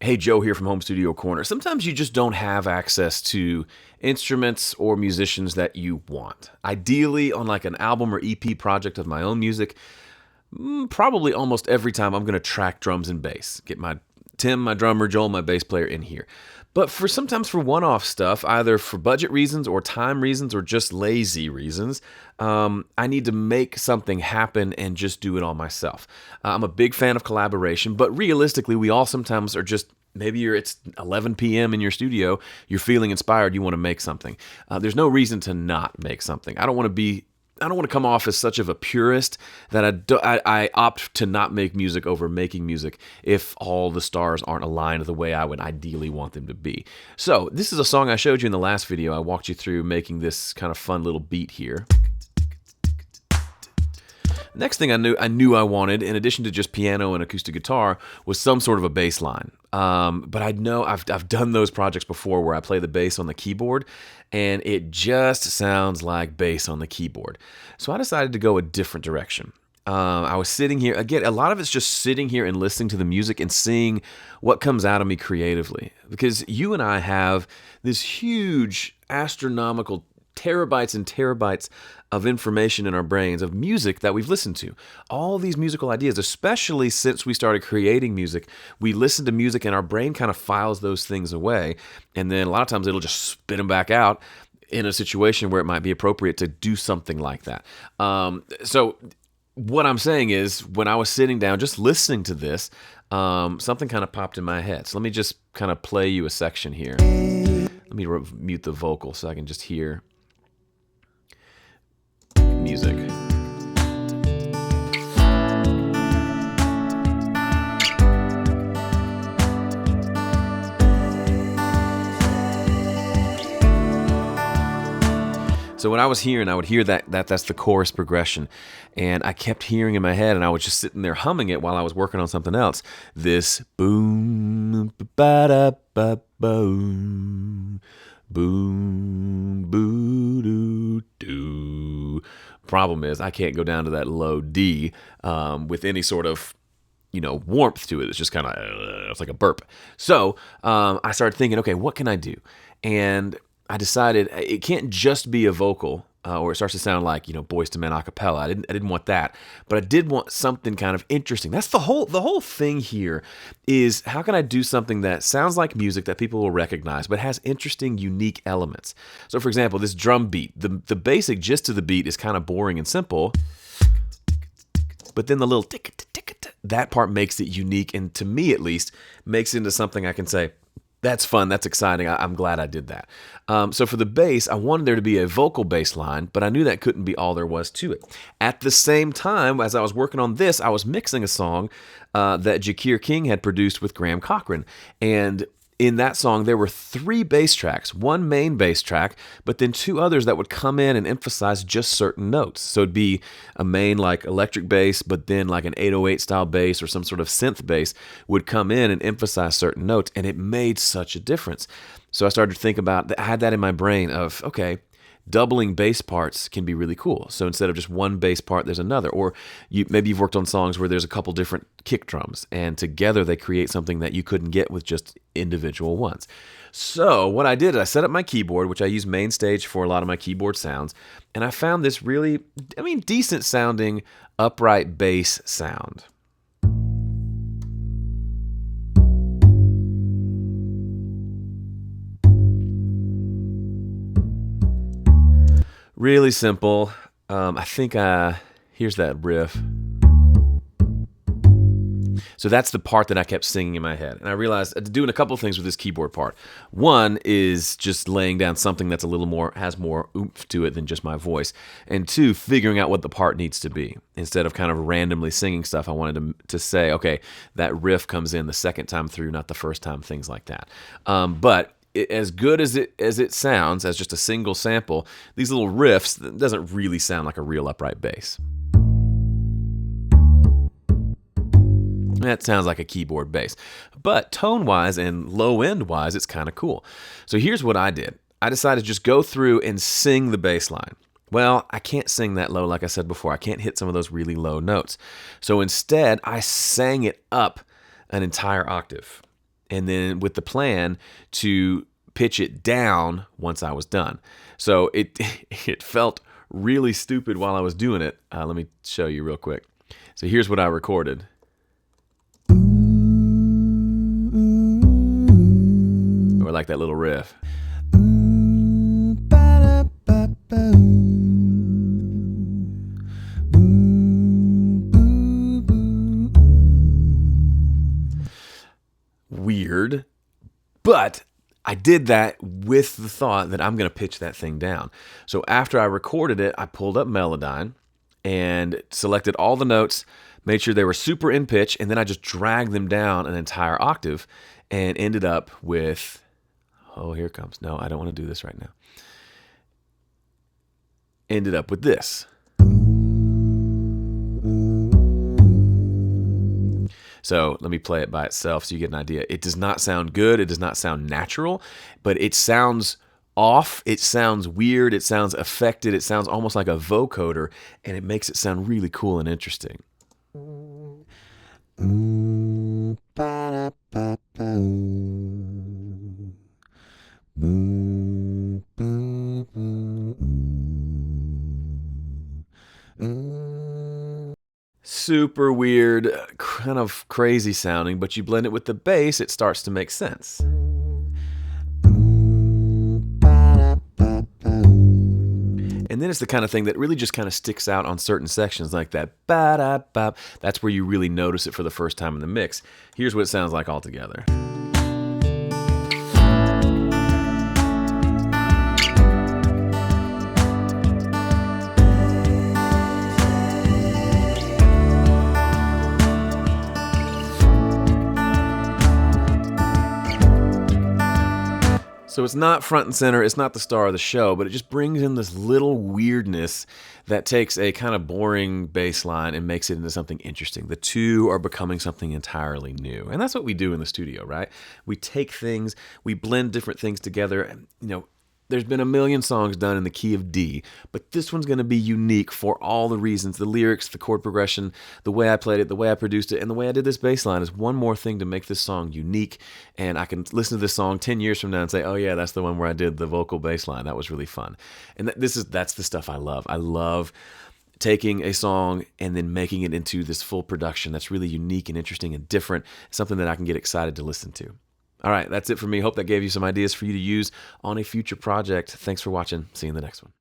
Hey, Joe here from Home Studio Corner. Sometimes you just don't have access to instruments or musicians that you want. Ideally, on like an album or EP project of my own music, probably almost every time I'm going to track drums and bass. Get my Tim, my drummer, Joel, my bass player in here. But sometimes for one-off stuff, either for budget reasons or time reasons or just lazy reasons, I need to make something happen and just do it all myself. I'm a big fan of collaboration, but realistically, we all sometimes are just maybe it's 11 p.m. in your studio, you're feeling inspired, you want to make something. There's no reason to not make something. I don't want to come off as such of a purist that I opt to not make music over making music if all the stars aren't aligned the way I would ideally want them to be. So this is a song I showed you in the last video. I walked you through making this kind of fun little beat here. Next thing I knew I wanted, in addition to just piano and acoustic guitar, was some sort of a bass line. But I know I've done those projects before where I play the bass on the keyboard, and it just sounds like bass on the keyboard. So I decided to go a different direction. I was sitting here, again, a lot of it's just sitting here and listening to the music and seeing what comes out of me creatively. Because you and I have this huge, astronomical terabytes and terabytes of information in our brains, of music that we've listened to. All these musical ideas, especially since we started creating music, we listen to music and our brain kind of files those things away. And then a lot of times it'll just spit them back out in a situation where it might be appropriate to do something like that. So what I'm saying is, when I was sitting down just listening to this, something kind of popped in my head. So let me just kind of play you a section here. Let me mute the vocal so I can just hear music. So when I was hearing, I would hear that's the chorus progression, and I kept hearing in my head, and I was just sitting there humming it while I was working on something else. This boom, ba da ba boom, boom, boo doo doo. Problem is, I can't go down to that low D with any sort of warmth to it. It's just kind of it's like a burp. So I started thinking, okay, what can I do? And I decided it can't just be a vocal, or it starts to sound like Boyz II Men a cappella. I didn't want that, but I did want something kind of interesting. That's the whole thing here is, how can I do something that sounds like music that people will recognize, but has interesting, unique elements? So, for example, this drum beat, the basic gist of the beat is kind of boring and simple, but then the little tick tick tick, that part makes it unique, and to me at least, makes it into something I can say, that's fun, that's exciting, I'm glad I did that. So for the bass, I wanted there to be a vocal bass line, but I knew that couldn't be all there was to it. At the same time, as I was working on this, I was mixing a song that Jakir King had produced with Graham Cochran. And in that song, there were 3 bass tracks, one main bass track, but then 2 others that would come in and emphasize just certain notes. So it'd be a main like electric bass, but then like an 808 style bass or some sort of synth bass would come in and emphasize certain notes, and it made such a difference. So I started to think about, I had that in my brain of, okay, doubling bass parts can be really cool. So instead of just one bass part, there's another. Or maybe you've worked on songs where there's a couple different kick drums, and together they create something that you couldn't get with just individual ones. So what I did is I set up my keyboard, which I use MainStage for a lot of my keyboard sounds, and I found this really, decent sounding upright bass sound. Really simple. I think here's that riff. So that's the part that I kept singing in my head. And I realized doing a couple of things with this keyboard part. One is just laying down something that's has more oomph to it than just my voice. And 2, figuring out what the part needs to be. Instead of kind of randomly singing stuff, I wanted to say, okay, that riff comes in the second time through, not the first time, things like that. But as good as it sounds as just a single sample, these little riffs, it doesn't really sound like a real upright bass. That sounds like a keyboard bass. But tone-wise and low-end-wise, it's kind of cool. So here's what I did. I decided to just go through and sing the bass line. Well, I can't sing that low, like I said before. I can't hit some of those really low notes. So instead, I sang it up an entire octave. and then with the plan to pitch it down once I was done. So it felt really stupid while I was doing it. Let me show you real quick. So here's what I recorded. Or like that little riff. Weird, but I did that with the thought that I'm going to pitch that thing down. So after I recorded it, I pulled up Melodyne and selected all the notes, made sure they were super in pitch, and then I just dragged them down an entire octave and ended up with, oh, here it comes. No, I don't want to do this right now. Ended up with this. So let me play it by itself so you get an idea. It does not sound good. It does not sound natural, but it sounds off. It sounds weird. It sounds affected. It sounds almost like a vocoder, and it makes it sound really cool and interesting. Super weird, kind of crazy sounding, but you blend it with the bass, it starts to make sense. And then it's the kind of thing that really just kind of sticks out on certain sections like that ba-da-bop. That's where you really notice it for the first time in the mix. Here's what it sounds like all together. So it's not front and center, it's not the star of the show, but it just brings in this little weirdness that takes a kind of boring bass line and makes it into something interesting. The two are becoming something entirely new. And that's what we do in the studio, right? We take things, we blend different things together, and, there's been a million songs done in the key of D, but this one's going to be unique for all the reasons. The lyrics, the chord progression, the way I played it, the way I produced it, and the way I did this bass line is one more thing to make this song unique. And I can listen to this song 10 years from now and say, oh yeah, that's the one where I did the vocal bass line. That was really fun. And that's the stuff I love. I love taking a song and then making it into this full production that's really unique and interesting and different, something that I can get excited to listen to. All right, that's it for me. Hope that gave you some ideas for you to use on a future project. Thanks for watching. See you in the next one.